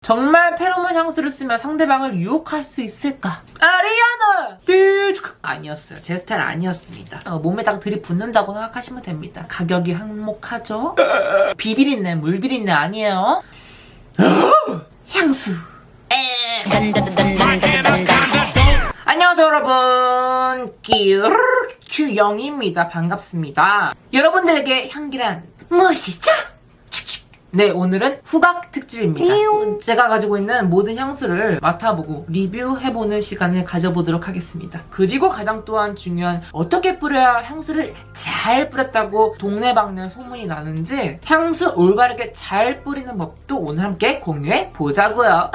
정말 페로몬 향수를 쓰면 상대방을 유혹할 수 있을까? 아리아나! 아니었어요. 제 스타일 아니었습니다. 몸에다가 들이붓는다고 생각하시면 됩니다. 가격이 한몫하죠? 비비린내, 물비린내 아니에요? 향수. 안녕하세요 여러분, 규영입니다. 반갑습니다. 여러분들에게 향기란 무엇이죠? 네, 오늘은 후각 특집입니다. 제가 가지고 있는 모든 향수를 맡아보고 리뷰해보는 시간을 가져보도록 하겠습니다. 그리고 가장 또한 중요한, 어떻게 뿌려야 향수를 잘 뿌렸다고 동네방네 소문이 나는지 향수 올바르게 잘 뿌리는 법도 오늘 함께 공유해 보자고요.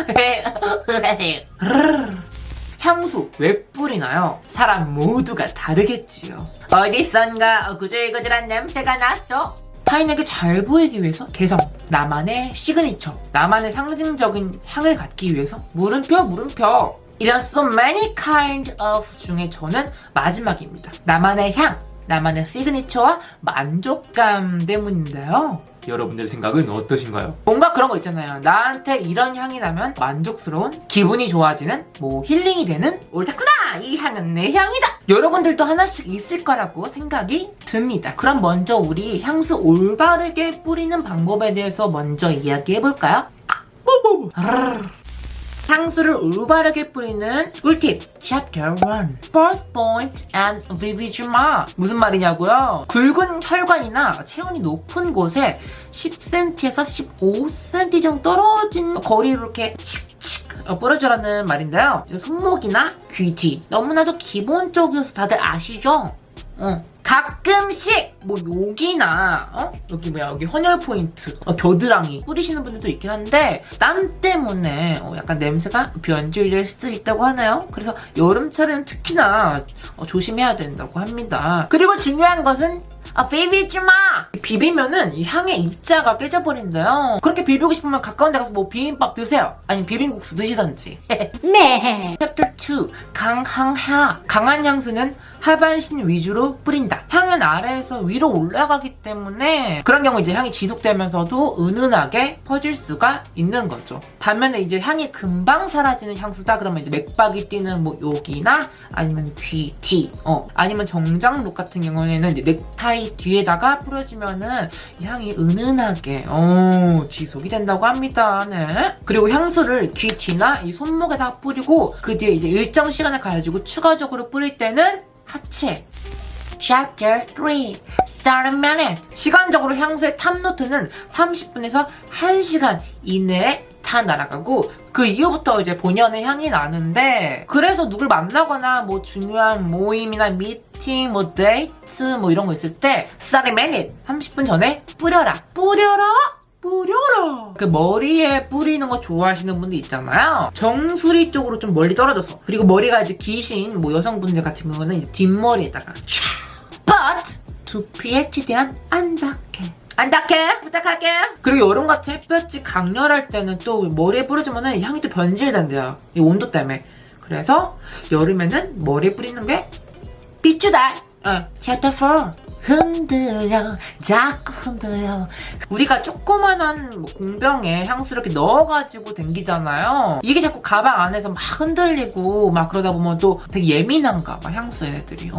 향수 왜 뿌리나요? 사람 모두가 다르겠지요. 어디선가 구질구질한 냄새가 났어. 타인에게 잘 보이기 위해서, 개성, 나만의 시그니처, 나만의 상징적인 향을 갖기 위해서, 물음표 이런 so many kind of 중에 저는 마지막입니다. 나만의 향, 나만의 시그니처와 만족감 때문인데요. 여러분들 생각은 어떠신가요? 뭔가 그런 거 있잖아요. 나한테 이런 향이 나면 만족스러운, 기분이 좋아지는, 힐링이 되는, 옳다구나! 이 향은 내 향이다! 여러분들도 하나씩 있을 거라고 생각이 듭니다. 그럼 먼저 우리 향수 올바르게 뿌리는 방법에 대해서 먼저 이야기해볼까요? 향수를 올바르게 뿌리는 꿀팁 Chapter 1 First point and vivid mark. 무슨 말이냐고요? 굵은 혈관이나 체온이 높은 곳에 10cm에서 15cm 정도 떨어진 거리로 이렇게 칙칙 뿌려주라는 말인데요. 손목이나 귀 뒤, 너무나도 기본적이어서 다들 아시죠? 가끔씩 여기나 여기 헌혈 포인트, 겨드랑이 뿌리시는 분들도 있긴 한데 땀 때문에 약간 냄새가 변질될 수도 있다고 하나요? 그래서 여름철에는 특히나 조심해야 된다고 합니다. 그리고 중요한 것은 비비지 마! 비비면은 이 향의 입자가 깨져버린대요. 그렇게 비비고 싶으면 가까운 데 가서 비빔밥 드세요. 아니면 비빔국수 드시던지. 네. Chapter 2 강향. 강한 향수는 하반신 위주로 뿌린다. 향은 아래에서 위로 올라가기 때문에 그런 경우 이제 향이 지속되면서도 은은하게 퍼질 수가 있는 거죠. 반면에 이제 향이 금방 사라지는 향수다 그러면 이제 맥박이 뛰는 여기나 아니면 귀 뒤, 아니면 정장룩 같은 경우에는 이제 넥타이 뒤에다가 뿌려지면은 이 향이 은은하게 지속이 된다고 합니다. 네. 그리고 향수를 귀 뒤나 이 손목에다가 뿌리고 그 뒤에 이제 일정 시간을 가지고 추가적으로 뿌릴 때는 하체. Chapter 3 30 minutes. 시간적으로 향수의 탑노트는 30분에서 1시간 이내에 다 날아가고 그 이후부터 이제 본연의 향이 나는데, 그래서 누굴 만나거나 중요한 모임이나 미팅, 데이트 이런 거 있을 때 30 minutes, 30분 전에 뿌려라. 그 머리에 뿌리는 거 좋아하시는 분들 있잖아요. 정수리 쪽으로 좀 멀리 떨어져서, 그리고 머리가 이제 기신 여성분들 같은 경우는 이제 뒷머리에다가 But 두피에 최대한 안닿게 부탁할게. 그리고 여름같이 햇볕이 강렬할 때는 또 머리에 뿌려주면은 향이 또 변질된대요. 이 온도 때문에. 그래서 여름에는 머리에 뿌리는 게 비추다. Chapter 4 흔들려, 자꾸 흔들려. 우리가 조그만한 공병에 향수를 이렇게 넣어가지고 댕기잖아요. 이게 자꾸 가방 안에서 막 흔들리고 그러다 보면 또 되게 예민한가 봐, 향수 얘네들이.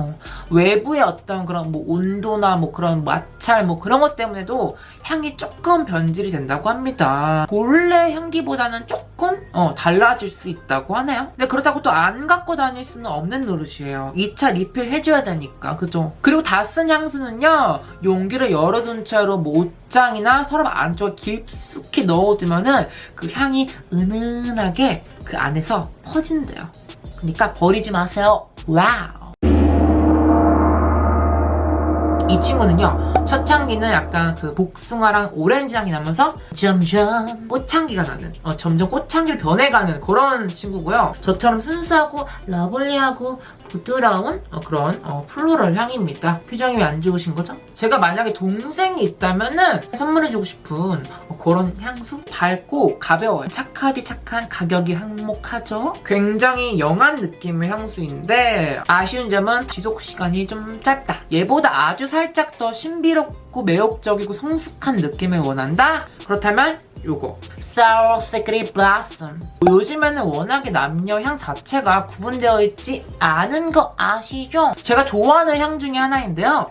외부의 어떤 그런 온도나 그런 마찰 그런 것 때문에도 향이 조금 변질이 된다고 합니다. 본래 향기보다는 조금 달라질 수 있다고 하네요. 근데 그렇다고 또 안 갖고 다닐 수는 없는 노릇이에요. 2차 리필 해줘야 되니까, 그죠? 그리고 다 쓴 향수는요, 용기를 열어둔 채로 옷장이나 서랍 안쪽에 깊숙이 넣어두면은 그 향이 은은하게 그 안에서 퍼진대요. 그러니까 버리지 마세요. 와우. 이 친구는요, 첫 향기는 약간 그 복숭아랑 오렌지 향이 나면서 점점 꽃향기가 나는, 점점 꽃향기를 변해가는 그런 친구고요. 저처럼 순수하고 러블리하고 부드러운 그런 플로럴 향입니다. 표정이 왜 안 좋으신 거죠? 제가 만약에 동생이 있다면은 선물해주고 싶은 그런 향수? 밝고 가벼워요. 착하디 착한, 가격이 한몫하죠. 굉장히 영한 느낌의 향수인데 아쉬운 점은 지속 시간이 좀 짧다. 얘보다 아주 살짝 더 신비롭고 매혹적이고 성숙한 느낌을 원한다? 그렇다면 요거 Sour Secret Blossom. 요즘에는 워낙에 남녀 향 자체가 구분되어 있지 않은 거 아시죠? 제가 좋아하는 향 중에 하나인데요.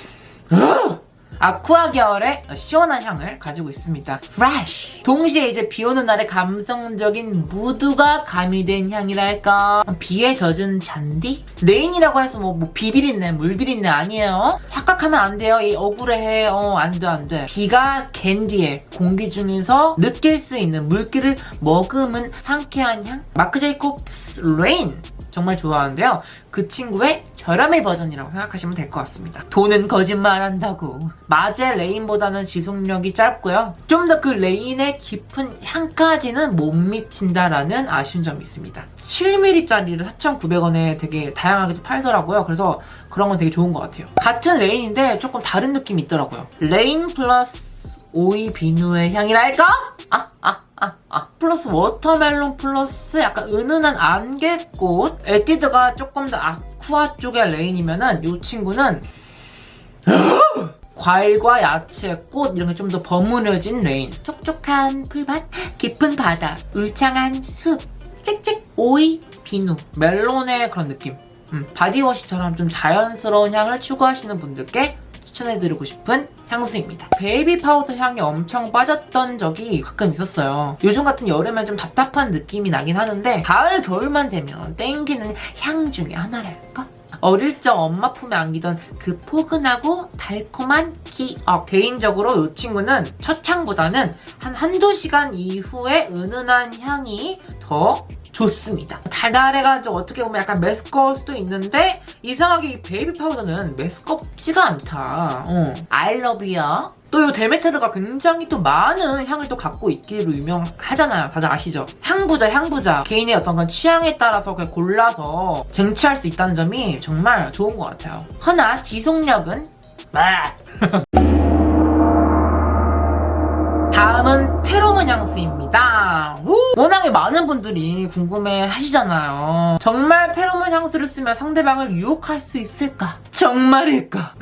아쿠아 계열의 시원한 향을 가지고 있습니다. Fresh. 동시에 이제 비 오는 날의 감성적인 무드가 가미된 향이랄까. 비에 젖은 잔디? 레인이라고 해서 뭐 비비린내, 물비린내 아니에요. 착각하면 안 돼요. 이 억울해. 안 돼, 안 돼. 비가 캔디에 공기 중에서 느낄 수 있는 물기를 머금은 상쾌한 향. 마크 제이콥스 레인. 정말 좋아하는데요. 그 친구의 저렴이 버전이라고 생각하시면 될 것 같습니다. 돈은 거짓말 한다고. 마제 레인보다는 지속력이 짧고요. 좀 더 그 레인의 깊은 향까지는 못 미친다라는 아쉬운 점이 있습니다. 7mm짜리를 4,900원에 되게 다양하게 팔더라고요. 그래서 그런 건 되게 좋은 것 같아요. 같은 레인인데 조금 다른 느낌이 있더라고요. 레인 플러스 오이 비누의 향이랄까? 플러스 워터멜론 플러스 약간 은은한 안개꽃. 에뛰드가 조금 더 아쿠아 쪽의 레인이면은 이 친구는 과일과 야채, 꽃 이런 게 좀 더 버무려진 레인. 촉촉한 풀밭, 깊은 바다, 울창한 숲, 찍찍 오이 비누, 멜론의 그런 느낌. 바디워시처럼 좀 자연스러운 향을 추구하시는 분들께 추천해드리고 싶은 향수입니다. 베이비 파우더 향이 엄청 빠졌던 적이 가끔 있었어요. 요즘 같은 여름엔 좀 답답한 느낌이 나긴 하는데 가을, 겨울만 되면 땡기는 향 중에 하나랄까? 어릴 적 엄마 품에 안기던 그 포근하고 달콤한 기억. 개인적으로 이 친구는 첫 향보다는 한두 시간 이후에 은은한 향이 더 좋습니다. 달달해가지고 어떻게 보면 약간 메스꺼울 수도 있는데 이상하게 이 베이비 파우더는 메스껍지가 않다. I love you. 또 이 데메테르가 굉장히 또 많은 향을 또 갖고 있기로 유명하잖아요. 다들 아시죠? 향부자. 개인의 어떤 건 취향에 따라서 그냥 골라서 쟁취할 수 있다는 점이 정말 좋은 것 같아요. 허나 지속력은 다음은 페로몬 향수입니다. 워낙에 많은 분들이 궁금해 하시잖아요. 정말 페로몬 향수를 쓰면 상대방을 유혹할 수 있을까? 정말일까?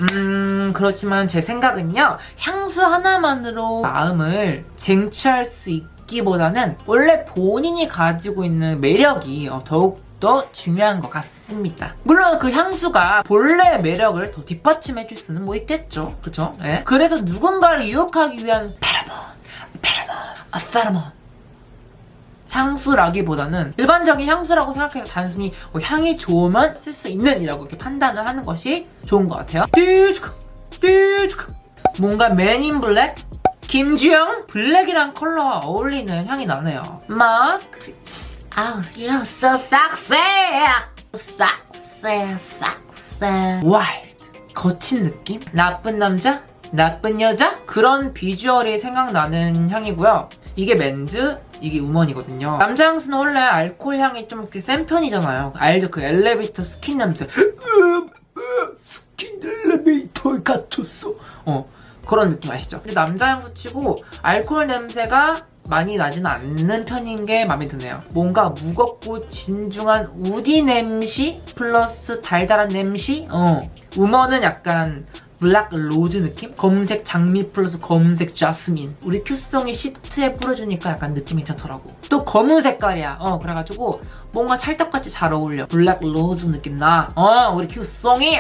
그렇지만 제 생각은요. 향수 하나만으로 마음을 쟁취할 수 있기보다는 원래 본인이 가지고 있는 매력이 더욱 더 중요한 것 같습니다. 물론 그 향수가 본래 매력을 더 뒷받침해줄 수는 뭐 있겠죠. 그쵸? 네? 그래서 누군가를 유혹하기 위한 페로몬 향수라기보다는 일반적인 향수라고 생각해서 단순히 향이 좋으면 쓸 수 있는 이라고 이렇게 판단을 하는 것이 좋은 것 같아요. 뭔가 맨인 블랙? 김주영? 블랙이랑 컬러와 어울리는 향이 나네요. 마스크. You're so sexy. Wild. 거친 느낌? 나쁜 남자? 나쁜 여자? 그런 비주얼이 생각나는 향이고요. 이게 맨즈, 이게 우먼이거든요. 남자 향수는 원래 알코올 향이 좀 이렇게 센 편이잖아요. 알죠? 그 엘리베이터 스킨 냄새. 스킨 엘리베이터에 갇혔어. 그런 느낌 아시죠? 근데 남자 향수 치고 알코올 냄새가 많이 나지는 않는 편인 게 마음에 드네요. 뭔가 무겁고 진중한 우디 냄새 플러스 달달한 냄새? 우먼은 약간 블랙 로즈 느낌? 검은색 장미 플러스 검은색 자스민. 우리 큐송이 시트에 뿌려주니까 약간 느낌이 괜찮더라고. 또 검은 색깔이야. 그래가지고 뭔가 찰떡같이 잘 어울려. 블랙 로즈 느낌 나. 우리 큐송이.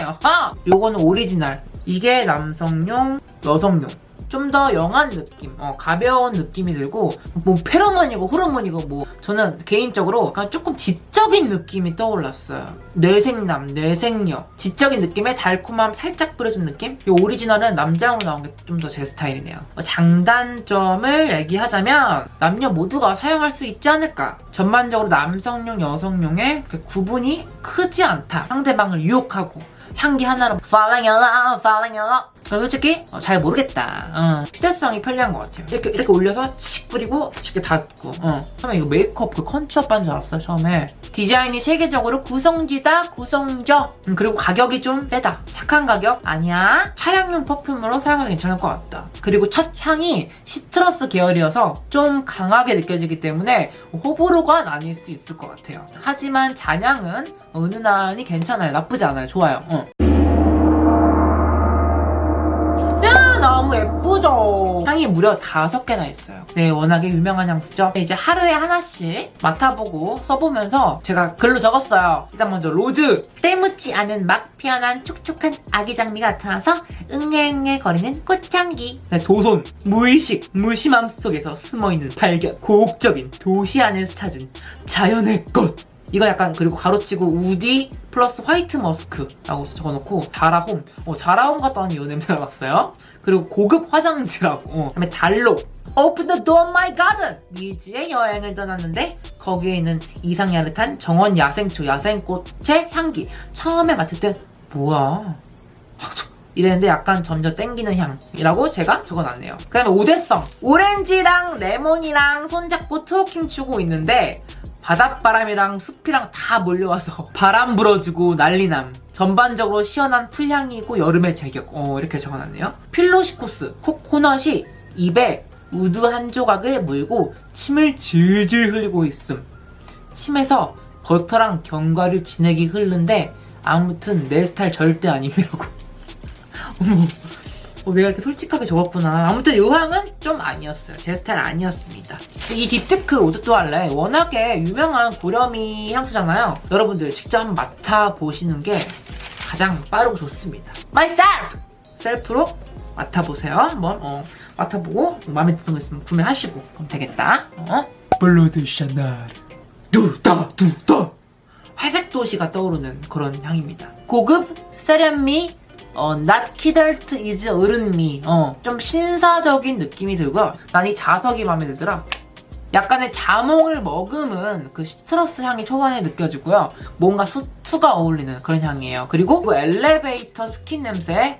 요거는 오리지널. 이게 남성용, 여성용. 좀 더 영한 느낌, 가벼운 느낌이 들고, 뭐 페로몬이고 호르몬이고 뭐 저는 개인적으로 약간 조금 지적인 느낌이 떠올랐어요. 뇌생남, 뇌생녀, 지적인 느낌에 달콤함 살짝 뿌려준 느낌? 이 오리지널은 남자용으로 나온 게 좀 더 제 스타일이네요. 장단점을 얘기하자면 남녀 모두가 사용할 수 있지 않을까? 전반적으로 남성용, 여성용의 구분이 크지 않다. 상대방을 유혹하고 향기 하나로 falling in love. 솔직히 잘 모르겠다. 휴대성이 편리한 것 같아요. 이렇게 올려서 칙 뿌리고 칙 닫고. 처음에 이거 메이크업 그 컨츄어 바인 줄 알았어요. 처음에 디자인이 세계적으로 구성지다 구성져. 그리고 가격이 좀 세다. 착한 가격 아니야. 차량용 퍼퓸으로 사용하기 괜찮을 것 같다. 그리고 첫 향이 시트러스 계열이어서 좀 강하게 느껴지기 때문에 호불호가 나뉠 수 있을 것 같아요. 하지만 잔향은 은은하니 괜찮아요. 나쁘지 않아요. 좋아요. 너무 너무 예쁘죠? 향이 무려 5개나 있어요. 네, 워낙에 유명한 향수죠. 이제 하루에 하나씩 맡아보고 써보면서 제가 글로 적었어요. 일단 먼저 로즈. 때묻지 않은 막 피어난 촉촉한 아기 장미가 나타나서 응애응애 거리는 꽃향기. 네, 도손. 무의식, 무심함 속에서 숨어있는 발견. 고혹적인 도시 안에서 찾은 자연의 꽃. 이거 약간, 그리고 가로치고 우디 플러스 화이트 머스크라고 적어놓고 자라홈. 자라홈 갔다 오는 이 냄새가 났어요. 그리고 고급 화장지라고. 그다음에 달로. Open the door of my garden. 미지의 여행을 떠났는데 거기에 있는 이상 야릇한 정원 야생초 야생꽃의 향기. 처음에 맡을 때 뭐야 이랬는데 약간 점점 땡기는 향이라고 제가 적어놨네요. 그 다음에 오대성. 오렌지랑 레몬이랑 손잡고 트워킹 추고 있는데 바닷바람이랑 숲이랑 다 몰려와서 바람 불어주고 난리남. 전반적으로 시원한 풀향이고 여름의 제격. 이렇게 적어놨네요. 필로시코스. 코코넛이 입에 우드 한 조각을 물고 침을 질질 흘리고 있음. 침에서 버터랑 견과류 진액이 흐르는데 아무튼 내 스타일 절대 아님이라고. 내가 이렇게 솔직하게 적었구나. 아무튼 이 향은 좀 아니었어요. 제 스타일 아니었습니다. 이 딥테크 오드뚜알레 워낙에 유명한 고렴이 향수잖아요. 여러분들 직접 한번 맡아보시는 게 가장 빠르고 좋습니다. Myself! 셀프로 맡아보세요. 한번 맡아보고 마음에 드는 거 있으면 구매하시고 그럼 되겠다. 블러드 샤넬 두다 회색 도시가 떠오르는 그런 향입니다. 고급 세련미 Not kidult is 어른미. 좀 신사적인 느낌이 들고요. 난 이 자석이 마음에 들더라. 약간의 자몽을 머금은 그 시트러스 향이 초반에 느껴지고요. 뭔가 수트가 어울리는 그런 향이에요. 그리고 그 엘리베이터 스킨 냄새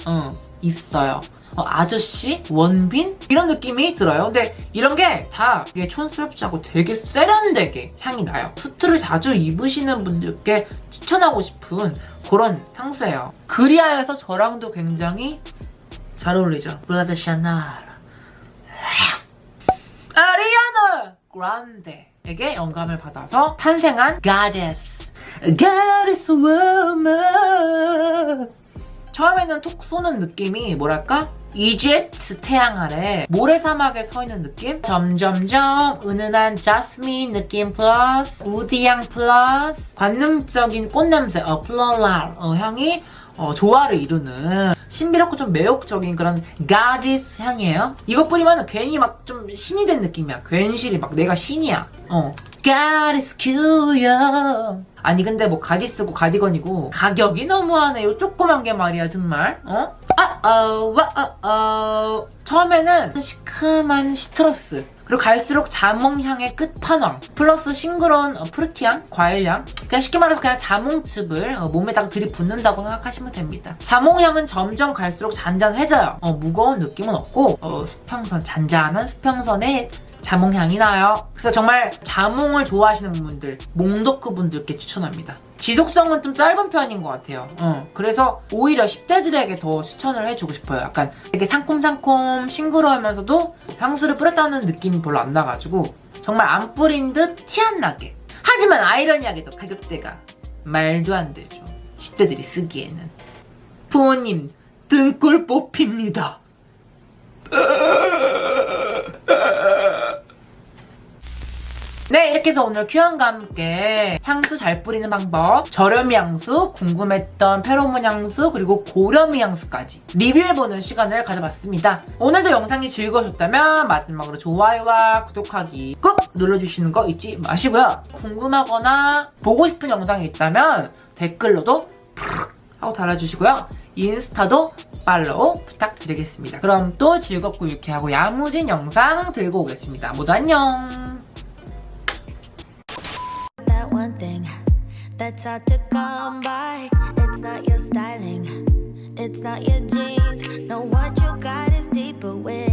있어요. 아저씨? 원빈? 이런 느낌이 들어요. 근데 이런 게 다 이게 촌스럽지 않고 되게 세련되게 향이 나요. 수트를 자주 입으시는 분들께 추천하고 싶은 그런 향수예요. 그리하여서 저랑도 굉장히 잘 어울리죠. 블러드 샤넬. 아리아나 그란데에게 영감을 받아서 탄생한 Goddess Woman. 처음에는 톡 쏘는 느낌이 뭐랄까? 이집트 태양 아래 모래사막에 서 있는 느낌? 점점점 은은한 자스민 느낌 플러스 우디향 플러스 관능적인 꽃냄새 플로랄 향이 조화를 이루는 신비롭고 좀 매혹적인 그런 가디스 향이에요. 이거 뿌리면 괜히 막 좀 신이 된 느낌이야. 괜시리 막 내가 신이야. 가디스 큐야. 아니 근데 뭐 가디스고 가디건이고 가격이 너무하네. 요 조그만 게 말이야 정말. 처음에는 시큼한 시트러스, 그리고 갈수록 자몽향의 끝판왕 플러스 싱그러운 프루티향, 과일향. 그냥 쉽게 말해서 그냥 자몽즙을 몸에다가 들이붓는다고 생각하시면 됩니다. 자몽향은 점점 갈수록 잔잔해져요. 무거운 느낌은 없고 수평선, 잔잔한 수평선의 자몽향이 나요. 그래서 정말 자몽을 좋아하시는 분들, 몽도크 분들께 추천합니다. 지속성은 좀 짧은 편인 것 같아요. 그래서 오히려 10대들에게 더 추천을 해주고 싶어요. 약간 되게 상콤상콤 싱그러우면서도 향수를 뿌렸다는 느낌이 별로 안 나가지고 정말 안 뿌린 듯 티 안 나게. 하지만 아이러니하게도 가격대가 말도 안 되죠. 10대들이 쓰기에는. 부모님 등골 뽑힙니다. 네, 이렇게 해서 오늘 큐안과 함께 향수 잘 뿌리는 방법, 저렴이 향수, 궁금했던 페로몬 향수, 그리고 고렴이 향수까지 리뷰해보는 시간을 가져봤습니다. 오늘도 영상이 즐거우셨다면 마지막으로 좋아요와 구독하기 꾹 눌러주시는 거 잊지 마시고요. 궁금하거나 보고 싶은 영상이 있다면 댓글로도 푹 하고 달아주시고요. 인스타도 팔로우 부탁드리겠습니다. 그럼 또 즐겁고 유쾌하고 야무진 영상 들고 오겠습니다. 모두 안녕! One thing that's hard to come by. It's not your styling, it's not your jeans. No, what you got is deeper with